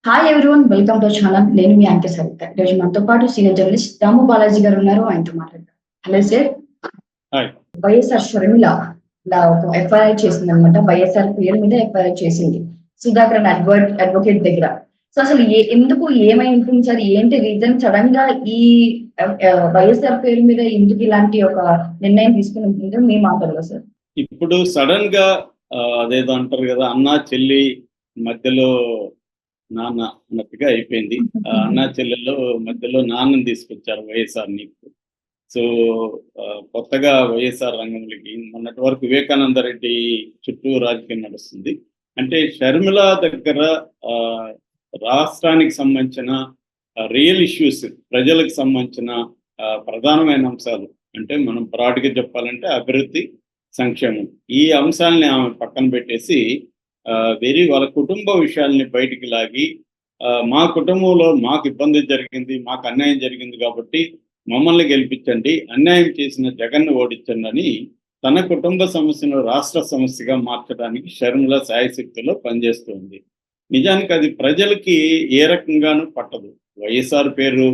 Hi everyone, welcome to channel. నేను మీ అంకె సరిత. ఈరోజు మనతో పాటు సీనియర్ జర్నలిస్ట్ దాము బాలాజీ గారు ఉన్నారు. ఆయనతో మాట్లాడతారు. Hello sir. Hi. YSR Sharmila ఇలా ఒక ఎఫ్ఐఆర్ చేసింది అనమాట. వైఎస్ఆర్ పేరు మీద ఎఫ్ఐఆర్ చేసింది సుధాకర్ అడ్వకేట్ దగ్గర. సో అసలు ఎందుకు ఏమై ఉంటుంది సార్? ఏంటి రీజన్ సడన్ గా ఈ వైఎస్ఆర్ పేరు మీద ఎందుకు ఇలాంటి ఒక నిర్ణయం తీసుకుని ఉంటుందో మీ మాటల్లో సార్. ఇప్పుడు సడన్ గా అదేదో అంటారు కదా, అన్న చెల్లి మధ్యలో నాన్న అన్నట్టుగా అయిపోయింది. అన్న చెల్లెల్లో మధ్యలో నాన్నని తీసుకొచ్చారు వైఎస్ఆర్ నీకు. సో కొత్తగా వైఎస్ఆర్ రంగంలోకి మొన్నటి వరకు వివేకానంద రెడ్డి చుట్టూ రాజకీయం నడుస్తుంది. అంటే షర్మిల దగ్గర రాష్ట్రానికి సంబంధించిన రియల్ ఇష్యూస్, ప్రజలకు సంబంధించిన ప్రధానమైన అంశాలు, అంటే మనం బ్రాడ్గా చెప్పాలంటే అభివృద్ధి, సంక్షేమం, ఈ అంశాలని ఆమె పక్కన పెట్టేసి వాళ్ళ కుటుంబ విషయాల్ని బయటికి లాగి మా కుటుంబంలో మాకు ఇబ్బంది జరిగింది, మాకు అన్యాయం జరిగింది కాబట్టి మమ్మల్ని గెలిపించండి, అన్యాయం చేసిన జగన్ను ఓడించండి అని తన కుటుంబ సమస్యను రాష్ట్ర సమస్యగా మార్చడానికి షర్మిల శాయశక్తిలో పనిచేస్తుంది. నిజానికి అది ప్రజలకి ఏ రకంగానూ పట్టదు. వైఎస్ఆర్ పేరు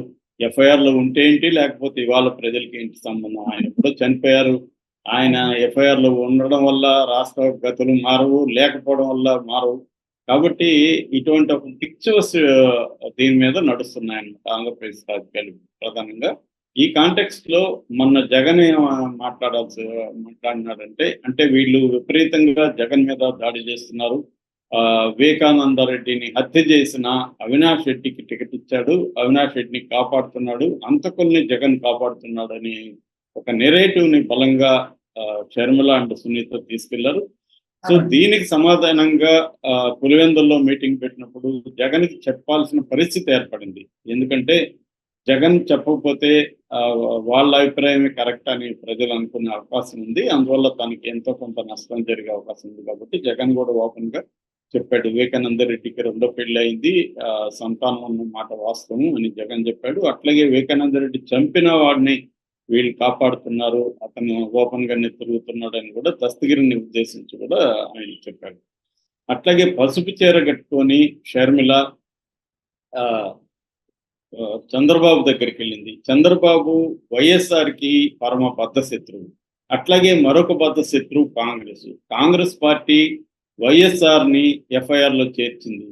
ఎఫ్ఐఆర్లో ఉంటే ఏంటి, లేకపోతే ఇవాళ ప్రజలకి ఏంటి సంబంధం? ఆయన ఎప్పుడో చనిపోయారు. ఆయన ఎఫ్ఐఆర్లో ఉండడం వల్ల రాష్ట్ర గతులు మారవు, లేకపోవడం వల్ల మారవు. కాబట్టి ఇటువంటి ఒక పిక్చర్స్ దీని మీద నడుస్తున్నాయన్నమాట ఆంధ్రప్రదేశ్ రాజకీయాలు ప్రధానంగా. ఈ కాంటెక్స్ట్ లో మొన్న జగన్ మాట్లాడినాడంటే, అంటే వీళ్ళు విపరీతంగా జగన్ మీద దాడి చేస్తున్నారు. వివేకానంద రెడ్డిని హత్య చేసిన అవినాష్ రెడ్డికి టికెట్ ఇచ్చాడు, అవినాష్ రెడ్డిని కాపాడుతున్నాడు, అంతకుల్ని జగన్ కాపాడుతున్నాడు అని ఒక నెరేటివ్ ని బలంగా షర్మిల అండ్ సునీత తీసుకెళ్లారు. సో దీనికి సమాధానంగా పులివెందుల్లో మీటింగ్ పెట్టినప్పుడు జగన్ కి చెప్పాల్సిన పరిస్థితి ఏర్పడింది. ఎందుకంటే జగన్ చెప్పకపోతే వాళ్ళ అభిప్రాయమే కరెక్ట్ అని ప్రజలు అనుకునే అవకాశం ఉంది. అందువల్ల తనకి ఎంతో కొంత నష్టం జరిగే అవకాశం ఉంది. కాబట్టి జగన్ కూడా ఓపెన్ గా చెప్పాడు, వివేకానంద రెడ్డికి రెండో పెళ్లి అయింది, సంతానం అన్న మాట వాస్తవం అని జగన్ చెప్పాడు. అట్లాగే వివేకానంద రెడ్డి చంపిన వాడిని వీళ్ళు కాపాడుతున్నారు, అతను ఓపెన్ గానే తిరుగుతున్నాడు అని కూడా దస్తగిరిని ఉద్దేశించి కూడా ఆయన చెప్పాడు. అట్లాగే పసుపు చీర కట్టుకొని షర్మిల చంద్రబాబు దగ్గరికి వెళ్ళింది. చంద్రబాబు వైఎస్ఆర్కి పరమ బద్ధ శత్రువు. అట్లాగే మరొక బద్ధ శత్రువు కాంగ్రెస్ పార్టీ వైఎస్ఆర్ని ఎఫ్ఐఆర్లో చేర్చింది.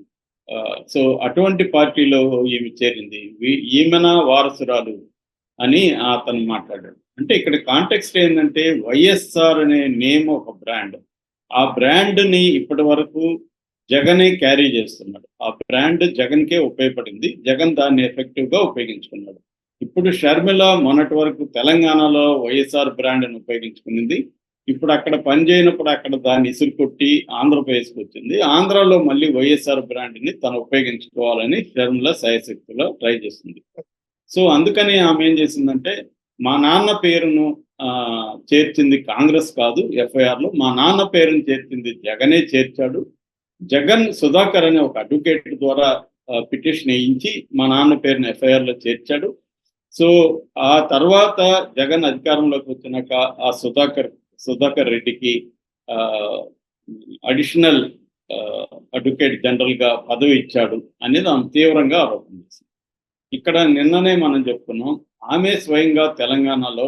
సో అటువంటి పార్టీలో ఈమె చేరింది. ఈమెన వారసురాలు అని అతను మాట్లాడాడు. అంటే ఇక్కడ కాంటెక్స్ట్ ఏంటంటే, వైఎస్ఆర్ అనే నేమ్ ఒక బ్రాండ్. ఆ బ్రాండ్ని ఇప్పటి వరకు జగనే క్యారీ చేస్తున్నాడు. ఆ బ్రాండ్ జగన్కే ఉపయోగపడింది. జగన్ దాన్ని ఎఫెక్టివ్గా ఉపయోగించుకున్నాడు. ఇప్పుడు షర్మిల మొన్నటి వరకు తెలంగాణలో వైఎస్ఆర్ బ్రాండ్ని ఉపయోగించుకునింది. ఇప్పుడు అక్కడ పనిచేయనప్పుడు అక్కడ దాన్ని ఇసురు కొట్టి ఆంధ్రప్రదేశ్కి వచ్చింది. ఆంధ్రాలో మళ్ళీ వైఎస్ఆర్ బ్రాండ్ని తను ఉపయోగించుకోవాలని షర్మిల శాయశక్తిలో ట్రై చేస్తుంది. సో అందుకని ఆమె ఏం చేసిందంటే, మా నాన్న పేరును చేర్చింది కాంగ్రెస్ కాదు ఎఫ్ఐఆర్లో, మా నాన్న పేరును చేర్చింది జగనే చేర్చాడు. జగన్ సుధాకర్ అనే ఒక అడ్వకేట్ ద్వారా పిటిషన్ వేయించి మా నాన్న పేరును ఎఫ్ఐఆర్లో చేర్చాడు. సో ఆ తర్వాత జగన్ అధికారంలోకి వచ్చినాక ఆ సుధాకర్ రెడ్డికి అడిషనల్ అడ్వకేట్ జనరల్గా పదవి ఇచ్చాడు అనేది ఆమె తీవ్రంగా ఆరోపణ చేసింది. ఇక్కడ నిన్ననే మనం చెప్పుకున్నాం, ఆమె స్వయంగా తెలంగాణలో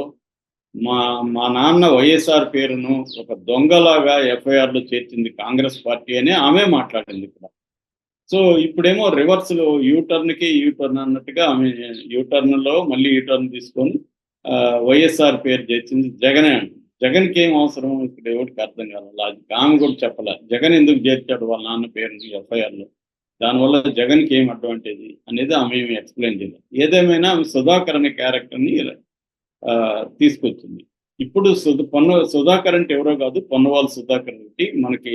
మా నాన్న వైఎస్ఆర్ పేరును ఒక దొంగలాగా ఎఫ్ఐఆర్లో చేర్చింది కాంగ్రెస్ పార్టీ అని ఆమె మాట్లాడింది ఇక్కడ. సో ఇప్పుడేమో రివర్స్లో యూటర్న్ అన్నట్టుగా ఆమె యూటర్న్లో మళ్ళీ యూటర్న్ తీసుకొని వైఎస్ఆర్ పేరు చేర్చింది జగనే అంట. జగన్కి ఏం అవసరం ఇక్కడ ఎవరికి అర్థం కాదు. లాజిక్ ఆమె కూడా చెప్పలే, జగన్ ఎందుకు చేర్చాడు వాళ్ళ నాన్న పేరుని ఎఫ్ఐఆర్లో, దానివల్ల జగన్కి ఏం అడ్వాంటేజ్ అనేది ఆమె ఏమి ఎక్స్ప్లెయిన్ చేయలేదు. ఏదేమైనా ఆమె సుధాకర్ అనే క్యారెక్టర్ని తీసుకొచ్చింది. ఇప్పుడు సుధాకర్ అంటే ఎవరో కాదు, పొన్నవాళ్ళ సుధాకర్ రెడ్డి. మనకి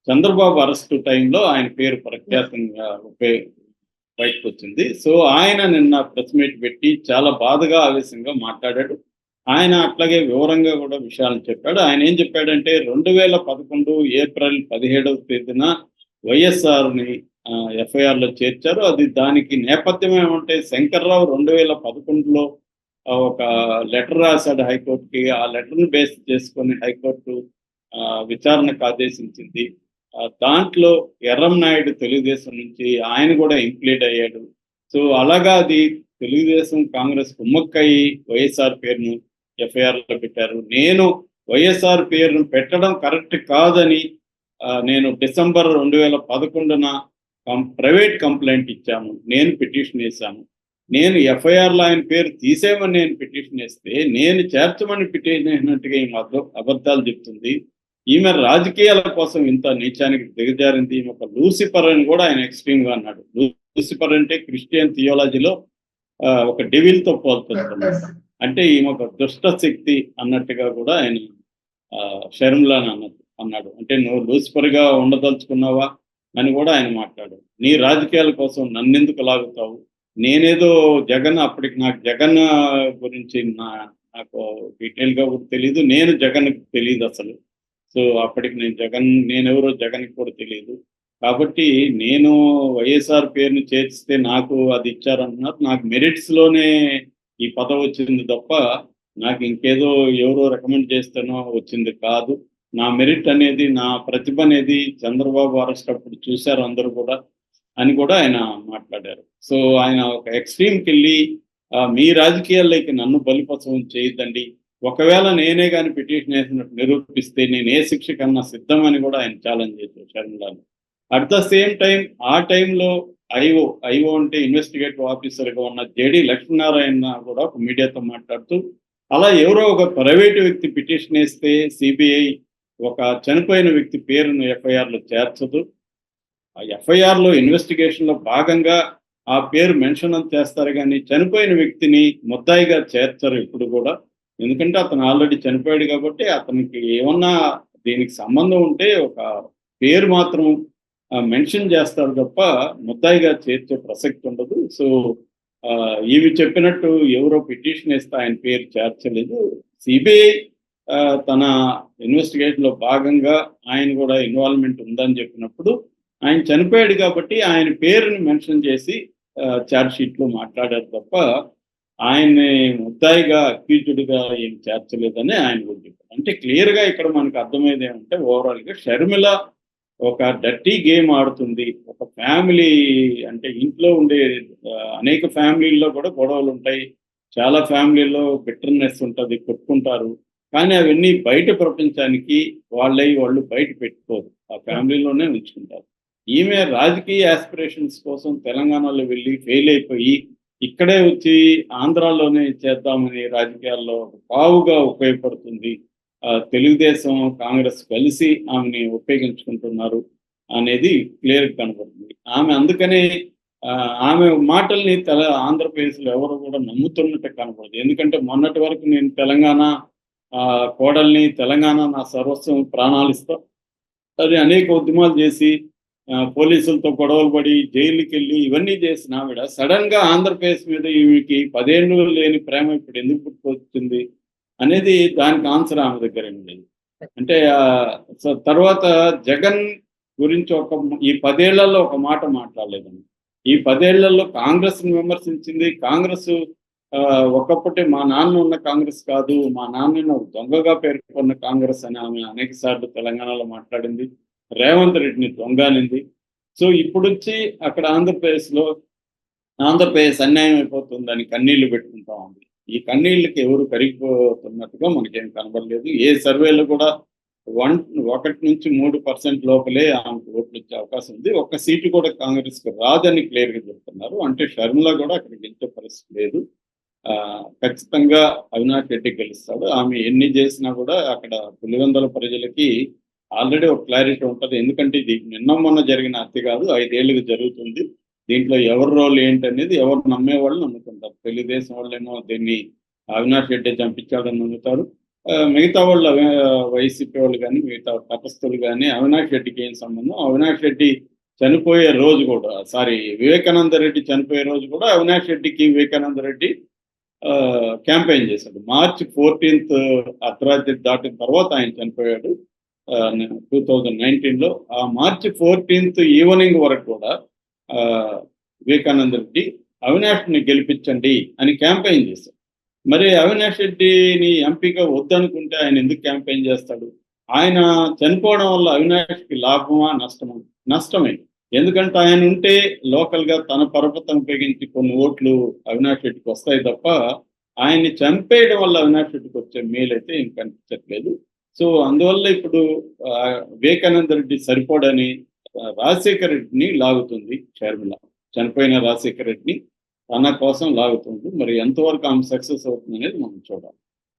చంద్రబాబు అరెస్టు టైంలో ఆయన పేరు ప్రఖ్యాతంగా బయటకు వచ్చింది. సో ఆయన నిన్న ప్రెస్ మీట్ పెట్టి చాలా బాధగా ఆవేశంగా మాట్లాడాడు. ఆయన అట్లాగే వివరంగా కూడా విషయాలను చెప్పాడు. ఆయన ఏం చెప్పాడంటే, 2011 ఏప్రిల్ 17వ తేదీన వైఎస్ఆర్ని ఎఫ్ఐఆర్లో చేర్చారు. అది దానికి నేపథ్యం ఏమంటే, శంకర్రావు 2011లో ఒక లెటర్ రాశాడు హైకోర్టుకి. ఆ లెటర్ను బేస్ చేసుకొని హైకోర్టు విచారణకు ఆదేశించింది. దాంట్లో ఎర్రంనాయుడు తెలుగుదేశం నుంచి ఆయన కూడా ఇంప్లీడ్ అయ్యాడు. సో అలాగా అది తెలుగుదేశం కాంగ్రెస్ కుమ్మక్కయి వైఎస్ఆర్ పేరును ఎఫ్ఐఆర్లో పెట్టారు. నేను వైఎస్ఆర్ పేరును పెట్టడం కరెక్ట్ కాదని నేను డిసెంబర్ 2011 ప్రైవేట్ కంప్లైంట్ ఇచ్చాను. నేను పిటిషన్ వేశాను. నేను ఎఫ్ఐఆర్లో ఆయన పేరు తీసేయమని నేను పిటిషన్ వేస్తే నేను చేర్చమని పిటిషన్ వేసినట్టుగా ఈమె అబద్ధాలు చెప్తుంది. ఈమె రాజకీయాల కోసం ఇంత నీచానికి దిగజారింది. ఈమె ఒక లూసిఫర్ అని కూడా ఆయన ఎక్స్ట్రీమ్గా అన్నాడు. లూసిఫర్ అంటే క్రిస్టియన్ థియాలజీలో ఒక డెవిల్తో పోల్చుతుంది. అంటే ఈమె ఒక దుష్ట శక్తి అన్నట్టుగా కూడా ఆయన షర్మిలాని అన్నాడు. అంటే నువ్వు లూసిఫర్గా ఉండదలుచుకున్నావా అని కూడా ఆయన మాట్లాడాడు. నీ రాజకీయాల కోసం నన్నెందుకు లాగుతావు? నేనేదో జగన్, అప్పటికి నాకు జగన్ గురించి నాకు డీటెయిల్గా కూడా తెలియదు. నేను జగన్కి తెలియదు అసలు. సో అప్పటికి నేనెవరో జగన్కి కూడా తెలియదు. కాబట్టి నేను వైఎస్ఆర్ పేరుని చేర్చితే నాకు అది ఇచ్చారన్నారు. నాకు మెరిట్స్లోనే ఈ పదవి వచ్చింది తప్ప నాకు ఇంకేదో ఎవరో రికమెండ్ చేస్తేనో వచ్చింది కాదు. నా మెరిట్ అనేది, నా ప్రతిభ అనేది చంద్రబాబు అరెస్ట్ అప్పుడు చూశారు అందరూ కూడా అని కూడా ఆయన మాట్లాడారు. సో ఆయన ఒక ఎక్స్ట్రీమ్కి వెళ్ళి మీ రాజకీయాల్లోకి నన్ను బలిపశవం చేయొద్దండి, ఒకవేళ నేనే కానీ పిటిషన్ వేసినట్టు నిరూపిస్తే నేను ఏ శిక్ష కన్నా సిద్ధమని కూడా ఆయన ఛాలెంజ్ చేశారు షర్మిలాని. అట్ ద సేమ్ టైం ఆ టైంలో ఐఓ అంటే ఇన్వెస్టిగేటివ్ ఆఫీసర్గా ఉన్న జేడి లక్ష్మీనారాయణ కూడా ఒక మీడియాతో మాట్లాడుతూ, అలా ఎవరో ఒక ప్రైవేటు వ్యక్తి పిటిషన్ వేస్తే సిబిఐ ఒక చనిపోయిన వ్యక్తి పేరును ఎఫ్ఐఆర్లో చేర్చదు. ఆ ఎఫ్ఐఆర్లో ఇన్వెస్టిగేషన్లో భాగంగా ఆ పేరు మెన్షన్ చేస్తారు కానీ చనిపోయిన వ్యక్తిని ముద్దాయిగా చేర్చరు ఇప్పుడు కూడా. ఎందుకంటే అతను ఆల్రెడీ చనిపోయాడు కాబట్టి అతనికి ఏమన్నా దీనికి సంబంధం ఉంటే ఒక పేరు మాత్రం మెన్షన్ చేస్తారు తప్ప ముద్దాయిగా చేర్చే ప్రసక్తి ఉండదు. సో ఇవి చెప్పినట్టు ఎవరో పిటిషన్ వేస్తే ఆయన పేరు చేర్చలేదు. సిబిఐ తన ఇన్వెస్టిగేషన్లో భాగంగా ఆయన కూడా ఇన్వాల్వ్మెంట్ ఉందని చెప్పినప్పుడు ఆయన చనిపోయాడు కాబట్టి ఆయన పేరుని మెన్షన్ చేసి ఛార్జ్ షీట్లో మాట్లాడారు తప్ప ఆయన్ని ముద్దాయిగా అక్యూజ్డ్గా ఏం చేర్చలేదని ఆయన కూడా చెప్పారు. అంటే క్లియర్గా ఇక్కడ మనకు అర్థమయ్యేది ఏమంటే ఓవరాల్గా షర్మిల ఒక డర్టీ గేమ్ ఆడుతుంది. ఒక ఫ్యామిలీ అంటే ఇంట్లో ఉండే అనేక ఫ్యామిలీల్లో కూడా గొడవలు ఉంటాయి. చాలా ఫ్యామిలీల్లో బిటర్నెస్ ఉంటుంది, కొట్టుకుంటారు. కానీ అవన్నీ బయట ప్రపంచానికి వాళ్ళు బయట పెట్టుకోరు, ఆ ఫ్యామిలీలోనే ఉంచుకుంటారు. ఈమె రాజకీయ ఆస్పిరేషన్స్ కోసం తెలంగాణలో వెళ్ళి ఫెయిల్ అయిపోయి ఇక్కడే వచ్చి ఆంధ్రాలోనే చేద్దామని రాజకీయాల్లో పావుగా ఉపయోగపడుతుంది. తెలుగుదేశం కాంగ్రెస్ కలిసి ఆమెని ఉపయోగించుకుంటున్నారు అనేది క్లియర్గా కనబడుతుంది. ఆమె అందుకనే ఆమె మాటల్ని ఆంధ్రప్రదేశ్లో ఎవరు కూడా నమ్ముతున్నట్టు కనబడదు. ఎందుకంటే మొన్నటి వరకు నేను తెలంగాణ కోడల్ని, తెలంగాణ నా సర్వస్వం, ప్రాణాలు ఇస్తా అది అనేక ఉద్యమాలు చేసి పోలీసులతో గొడవలు పడి జైలుకి వెళ్ళి ఇవన్నీ చేసిన ఆవిడ సడన్ గా ఆంధ్రప్రదేశ్ మీద ఈమెకి 10 ఏళ్ళు లేని ప్రేమ ఇప్పుడు ఎందుకు పుట్టుకొచ్చింది అనేది దానికి ఆన్సర్ ఆమె దగ్గర ఉంది. అంటే తర్వాత జగన్ గురించి ఈ 10 ఏళ్లలో ఒక మాట మాట్లాడలేదండి. ఈ 10 ఏళ్లలో కాంగ్రెస్ ని విమర్శించింది. కాంగ్రెస్ ఒకప్పటి మా నాన్న ఉన్న కాంగ్రెస్ కాదు, మా నాన్న దొంగగా పేర్కొన్న కాంగ్రెస్ అని ఆమె అనేక సార్లు తెలంగాణలో మాట్లాడింది. రేవంత్ రెడ్డిని దొంగనింది. సో ఇప్పుడు వచ్చి అక్కడ ఆంధ్రప్రదేశ్ అన్యాయం అయిపోతుందని కన్నీళ్లు పెట్టుకుంటా ఉంది. ఈ కన్నీళ్ళకి ఎవరు కరిగిపోతున్నట్టుగా మనకేం కనబడలేదు. ఏ సర్వేలో కూడా 1-3% లోపలే ఆమెకు ఓట్లు వచ్చే అవకాశం ఉంది. ఒక్క సీటు కూడా కాంగ్రెస్ కు రాదని క్లియర్ గా చెప్తున్నారు. అంటే షర్మిల కూడా అక్కడ గెలిచే పరిస్థితి లేదు. ఖచ్చితంగా అవినాష్ రెడ్డి గెలుస్తాడు. ఆమె ఎన్ని చేసినా కూడా అక్కడ పులివెందుల ప్రజలకి ఆల్రెడీ ఒక క్లారిటీ ఉంటుంది. ఎందుకంటే ఇది మొన్న జరిగిన హత్య కాదు, 5 ఏళ్ళుగా జరుగుతుంది. దీంట్లో ఎవరి రోల్ ఏంటనేది ఎవరు నమ్మేవాళ్ళు నమ్ముతుంటారు. తెలుగుదేశం వాళ్ళేమో దీన్ని అవినాష్ రెడ్డి చంపించాడని నమ్ముతారు. మిగతా వాళ్ళు వైసీపీ వాళ్ళు కానీ మిగతా తపస్తులు కానీ అవినాష్ రెడ్డికి ఏం సంబంధం? అవినాష్ రెడ్డి చనిపోయే రోజు కూడా వివేకానంద రెడ్డి చనిపోయే రోజు కూడా అవినాష్ రెడ్డికి వివేకానంద రెడ్డి క్యాంపెయిన్ చేశాడు. March 14th అర్ధరాత్రి దాటిన తర్వాత ఆయన చనిపోయాడు 2019లో. ఆ March 14th ఈవినింగ్ వరకు కూడా వివేకానంద రెడ్డి అవినాష్ని గెలిపించండి అని క్యాంపెయిన్ చేశాడు. మరి అవినాష్ రెడ్డిని ఎంపీగా వద్దనుకుంటే ఆయన ఎందుకు క్యాంపెయిన్ చేస్తాడు? ఆయన చనిపోవడం వల్ల అవినాష్కి లాభమా నష్టమా? నష్టమే. ఎందుకంటే ఆయన ఉంటే లోకల్ గా తన పరపతం ఉపయోగించి కొన్ని ఓట్లు అవినాష్ రెడ్డికి వస్తాయి తప్ప ఆయన్ని చంపేయడం వల్ల అవినాష్ రెడ్డికి వచ్చే మేలైతే ఏం కనిపించట్లేదు. సో అందువల్ల ఇప్పుడు వివేకానంద రెడ్డి సరిపోడని రాజశేఖర రెడ్డిని లాగుతుంది షర్మిల. చనిపోయిన రాజశేఖర రెడ్డిని తన కోసం లాగుతుంది. మరి ఎంతవరకు ఆమె సక్సెస్ అవుతుంది అనేది మనం చూడాలి.